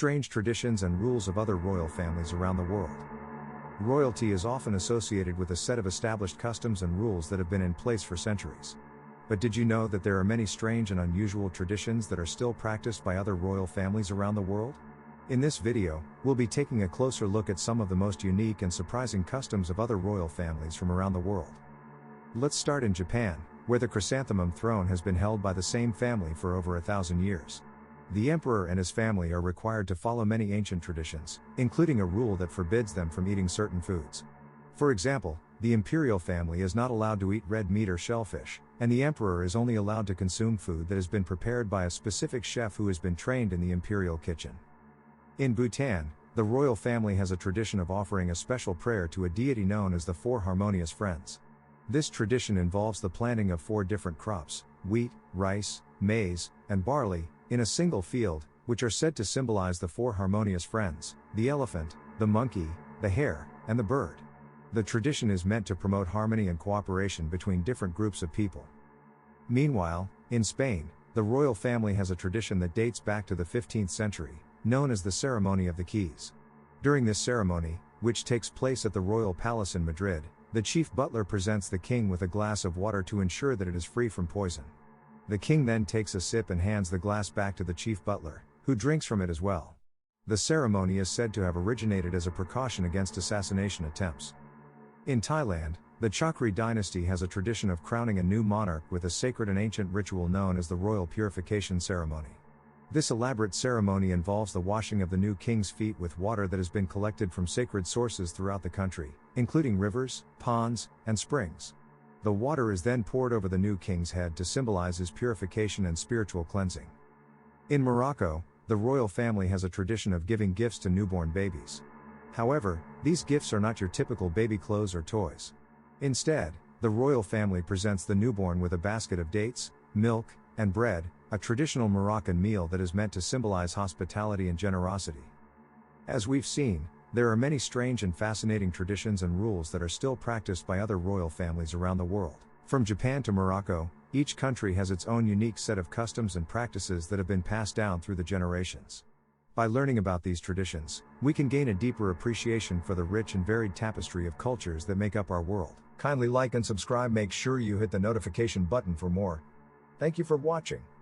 Strange traditions and rules of other royal families around the world. Royalty is often associated with a set of established customs and rules that have been in place for centuries. But did you know that there are many strange and unusual traditions that are still practiced by other royal families around the world? In this video, we'll be taking a closer look at some of the most unique and surprising customs of other royal families from around the world. Let's start in Japan, where the chrysanthemum throne has been held by the same family for over 1,000 years. The emperor and his family are required to follow many ancient traditions, including a rule that forbids them from eating certain foods. For example, the imperial family is not allowed to eat red meat or shellfish, and the emperor is only allowed to consume food that has been prepared by a specific chef who has been trained in the imperial kitchen. In Bhutan, the royal family has a tradition of offering a special prayer to a deity known as the Four Harmonious Friends. This tradition involves the planting of 4 different crops: wheat, rice, maize, and barley, in a single field, which are said to symbolize the 4 harmonious friends: the elephant, the monkey, the hare, and the bird. The tradition is meant to promote harmony and cooperation between different groups of people. Meanwhile, in Spain, the royal family has a tradition that dates back to the 15th century, known as the Ceremony of the Keys. During this ceremony, which takes place at the royal palace in Madrid, the chief butler presents the king with a glass of water to ensure that it is free from poison. The king then takes a sip and hands the glass back to the chief butler, who drinks from it as well. The ceremony is said to have originated as a precaution against assassination attempts. In Thailand, the Chakri dynasty has a tradition of crowning a new monarch with a sacred and ancient ritual known as the royal purification ceremony. This elaborate ceremony involves the washing of the new king's feet with water that has been collected from sacred sources throughout the country, including rivers, ponds, and springs. The water is then poured over the new king's head to symbolize his purification and spiritual cleansing. In Morocco, the royal family has a tradition of giving gifts to newborn babies. However, these gifts are not your typical baby clothes or toys. Instead, the royal family presents the newborn with a basket of dates, milk, and bread, a traditional Moroccan meal that is meant to symbolize hospitality and generosity. As we've seen, there are many strange and fascinating traditions and rules that are still practiced by other royal families around the world. From Japan to Morocco, each country has its own unique set of customs and practices that have been passed down through the generations. By learning about these traditions, we can gain a deeper appreciation for the rich and varied tapestry of cultures that make up our world. Kindly like and subscribe. Make sure you hit the notification button for more. Thank you for watching.